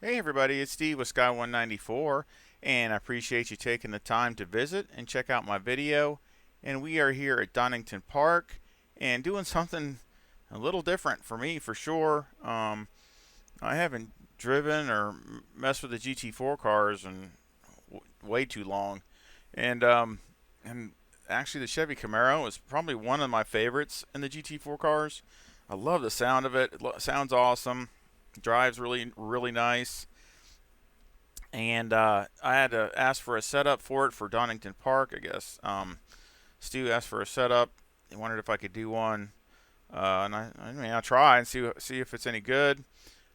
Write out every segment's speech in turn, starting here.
Hey everybody, it's Steve with Sky 194, and I appreciate you taking the time to visit and check out my video. And we are here at Donington Park and doing something a little different for me for sure. I haven't driven or messed with the GT4 cars in way too long, and and actually the Chevy Camaro is probably one of my favorites in the GT4 cars. I love the sound of it. It sounds awesome. Drives really nice. And I had to ask for a setup for it for Donington Park, I guess. Stu asked for a setup. He wondered if I could do one, and I mean, I'll try and see if it's any good.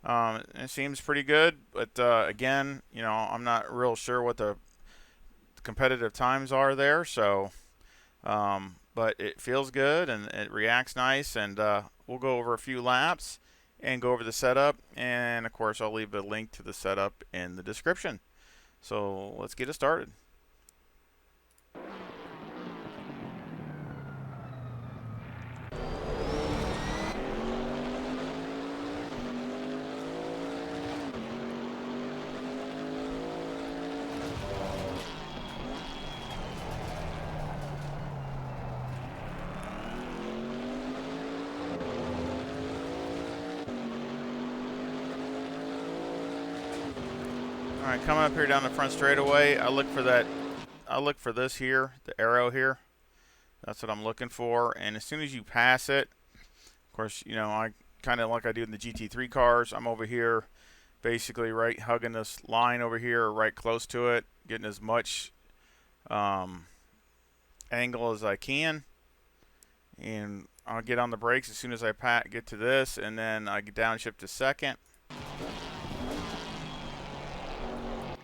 It seems pretty good, but again, I'm not real sure what the competitive times are there. So, but it feels good and it reacts nice, and we'll go over a few laps and go over the setup, and of course I'll leave the link to the setup in the description. So let's get it started. All right, coming up here down the front straightaway, I look for this here, the arrow here. That's what I'm looking for. And as soon as you pass it, of course, I kind of like I do in the GT3 cars. I'm over here, basically right hugging this line over here, right close to it, getting as much angle as I can. And I'll get on the brakes as soon as I get to this, and then I get downshift to second.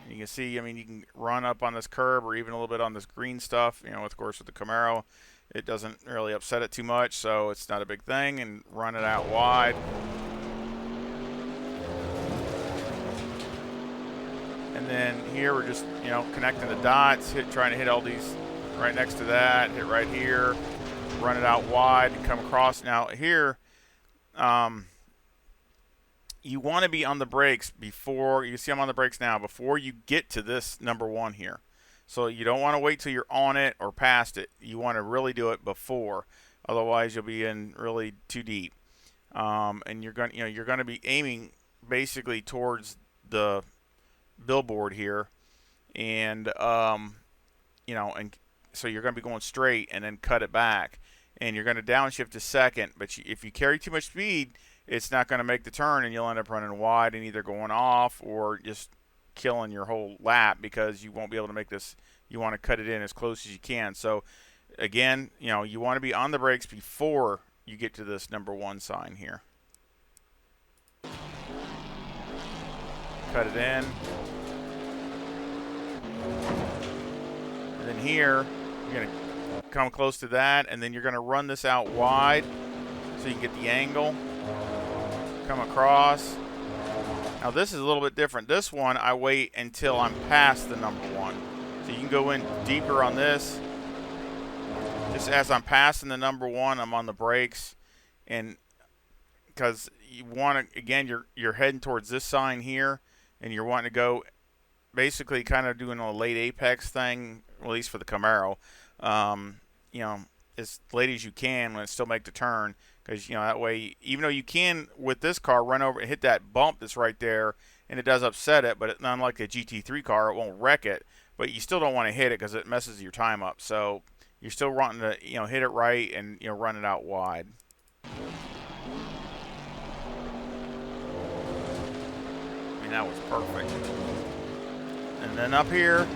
You can see, I mean, you can run up on this curb or even a little bit on this green stuff. Of course, with the Camaro, it doesn't really upset it too much, so it's not a big thing. And run it out wide. And then here we're just, connecting the dots, trying to hit all these right next to that, hit right here, run it out wide, and come across. Now here, you want to be on the brakes before you see I'm on the brakes now, before you get to this number one here. So you don't want to wait till you're on it or past it. You want to really do it before, otherwise you'll be in really too deep. And you're going to be aiming basically towards the billboard here, and and so you're going to be going straight and then cut it back, and you're going to downshift to second. But if you carry too much speed, it's not going to make the turn, and you'll end up running wide and either going off or just killing your whole lap because you won't be able to make this. You want to cut it in as close as you can. So again, you want to be on the brakes before you get to this number one sign here. Cut it in. And then here, you're going to come close to that, and then you're going to run this out wide so you can get the angle. Come across. Now this is a little bit different. This one I wait until I'm past the number one. So you can go in deeper on this. Just as I'm passing the number one, I'm on the brakes, and because you want to, again, you're heading towards this sign here, and you're wanting to go basically kind of doing a late apex thing, at least for the Camaro. As late as you can when it still make the turn, because that way, even though you can with this car run over and hit that bump that's right there, and it does upset it, but unlike a GT3 car, it won't wreck it. But you still don't want to hit it because it messes your time up. So you're still wanting to hit it right and run it out wide. I mean, that was perfect. And then up here,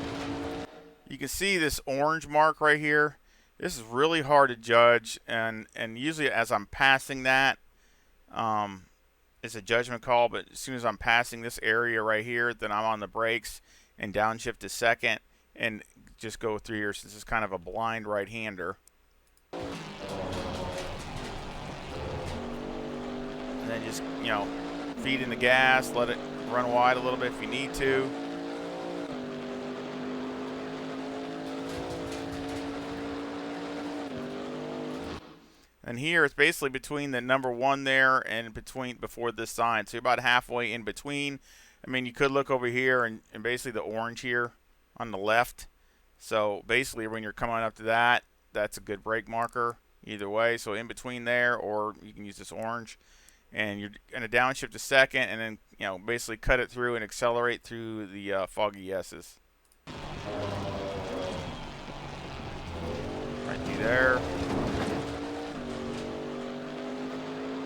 you can see this orange mark right here. This is really hard to judge, and usually as I'm passing that, it's a judgment call, but as soon as I'm passing this area right here, then I'm on the brakes and downshift to second and just go through here since it's kind of a blind right-hander. And then just, feed in the gas, let it run wide a little bit if you need to. And here it's basically between the number one there and before this sign. So you're about halfway in between. I mean, you could look over here and basically the orange here on the left. So basically when you're coming up to that, that's a good brake marker either way. So in between there, or you can use this orange, and you're going to downshift to second, and then, you know, basically cut it through and accelerate through the foggy S's. Right through there.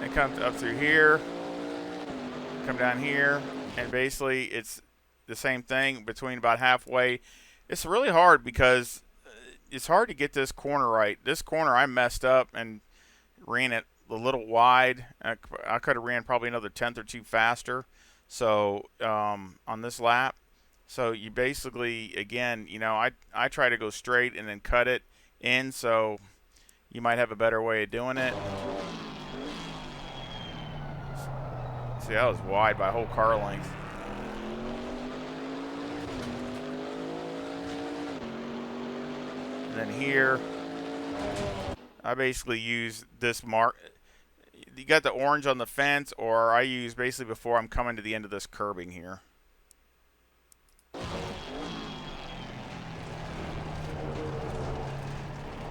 And come up through here. Come down here, and basically it's the same thing between about halfway. It's really hard because it's hard to get this corner right. This corner I messed up and ran it a little wide. I could have ran probably another tenth or two faster. So on this lap, so you basically, again, you know, I try to go straight and then cut it in. So you might have a better way of doing it. See, that was wide by a whole car length. And then here, I basically use this mark. You got the orange on the fence, or I use basically before I'm coming to the end of this curbing here.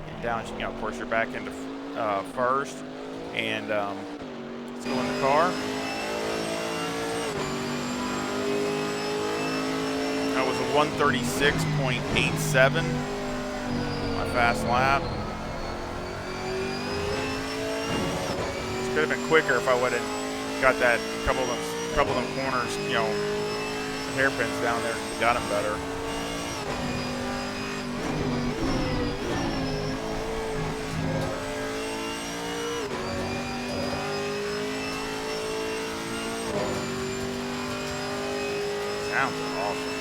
And down, you know, of course, you're back into first, and let's go in the car. That was a 136.87, my fast lap. This could have been quicker if I would have got that couple of them corners, you know, hairpins down there, got them better. Sounds awesome.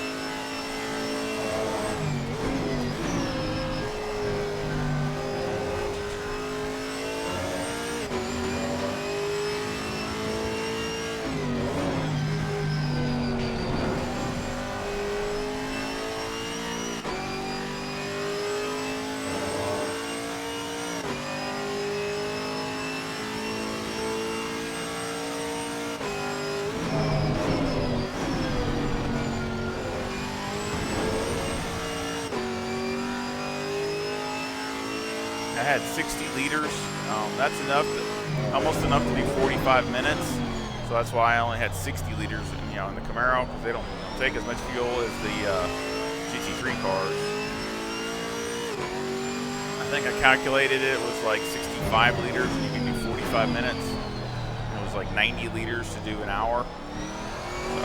I had 60 liters. That's enough, almost enough to be 45 minutes. So that's why I only had 60 liters, in the Camaro, because they don't take as much fuel as the GT3 cars. I think I calculated it was like 65 liters, and you can do 45 minutes. It was like 90 liters to do an hour. So.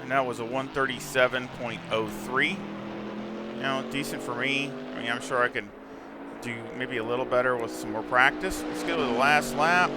And that was a 137.03. Decent for me. I mean, I'm sure I could do maybe a little better with some more practice. Let's go to the last lap.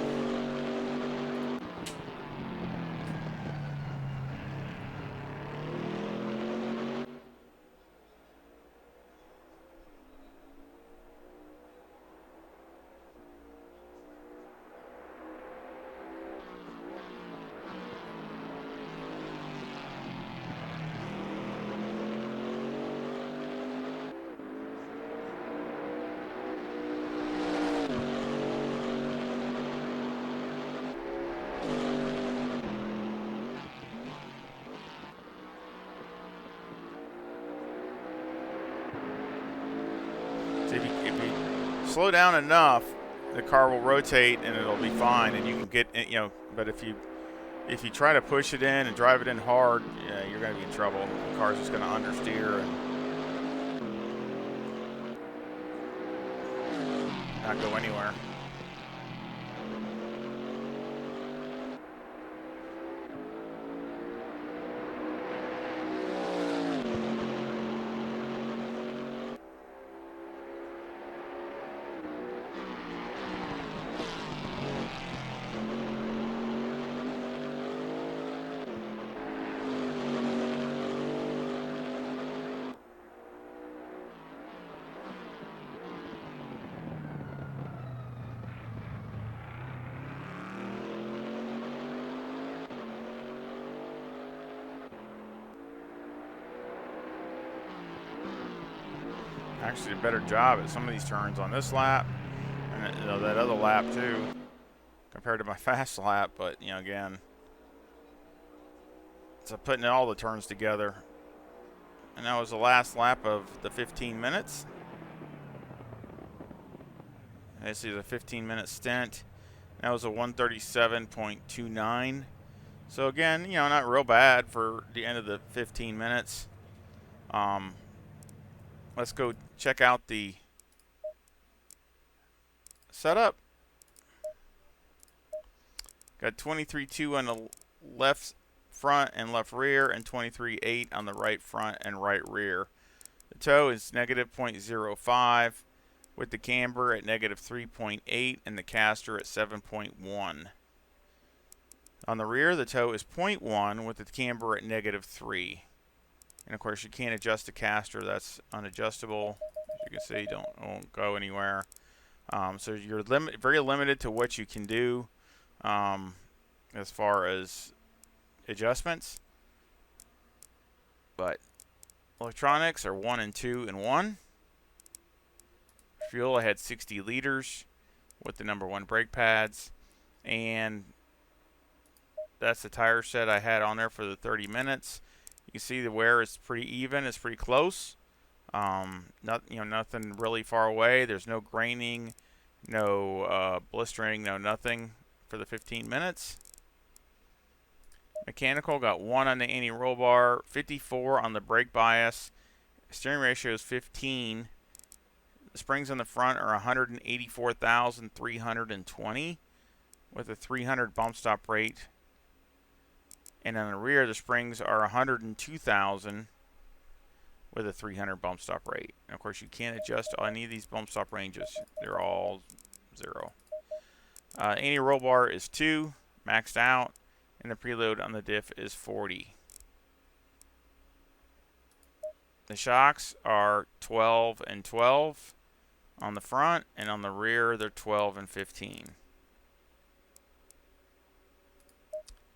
If you slow down enough, the car will rotate and it'll be fine, and you can get, but if you try to push it in and drive it in hard, you're going to be in trouble. The car's just going to understeer and not go anywhere. actually a better job at some of these turns on this lap, and you know, that other lap too, compared to my fast lap. But you know, again, so putting all the turns together, and that was the last lap of the 15 minutes. This is a 15-minute stint. That was a 137.29. So again, you know, not real bad for the end of the 15 minutes. Let's go check out the setup. Got 23.2 on the left front and left rear, and 23.8 on the right front and right rear. The toe is negative 0.05, with the camber at negative 3.8 and the caster at 7.1. On the rear, the toe is 0.1 with the camber at negative 3. And of course, you can't adjust the caster. That's unadjustable. As you can see, won't go anywhere. So you're very limited to what you can do as far as adjustments. But electronics are 1 and 2 and 1. Fuel, I had 60 liters with the number 1 brake pads, and that's the tire set I had on there for the 30 minutes. You can see the wear is pretty even. It's pretty close. Nothing really far away. There's no graining, no blistering, no nothing for the 15 minutes. Mechanical got 1 on the anti-roll bar, 54 on the brake bias. Steering ratio is 15. The springs on the front are 184,320 with a 300 bump stop rate. And on the rear, the springs are 102,000 with a 300 bump stop rate. And of course, you can't adjust any of these bump stop ranges. They're all 0. Anti-roll bar is 2, maxed out, and the preload on the diff is 40. The shocks are 12 and 12 on the front, and on the rear, they're 12 and 15.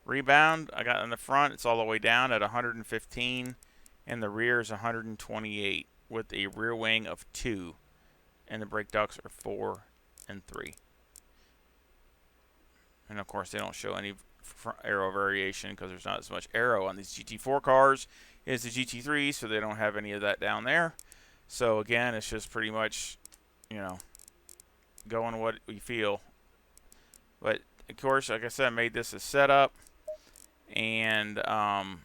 Rebound, I got in the front, it's all the way down at 115, and the rear is 128 with a rear wing of 2, and the brake ducts are 4 and 3. And of course, they don't show any aero variation because there's not as much aero on these GT4 cars as the GT3, so they don't have any of that down there. So again, it's just pretty much, you know, going what we feel. But of course, like I said, I made this a setup, and I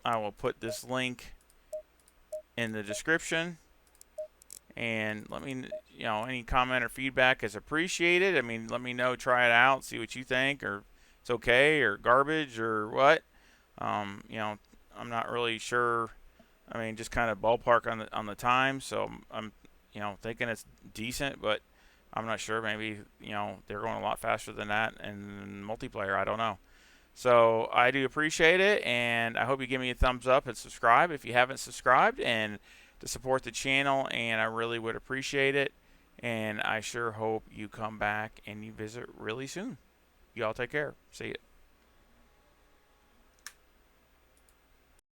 will put this link in the description. And let me, you know, any comment or feedback is appreciated. I mean, let me know, try it out, see what you think, or it's okay, or garbage, or what. You know, I'm not really sure. I mean, just kind of ballpark on the time. So I'm, you know, thinking it's decent, but I'm not sure. Maybe, you know, they're going a lot faster than that in multiplayer. I don't know. So I do appreciate it, and I hope you give me a thumbs up and subscribe if you haven't subscribed, and to support the channel, and I really would appreciate it. And I sure hope you come back and you visit really soon. You all take care. See ya.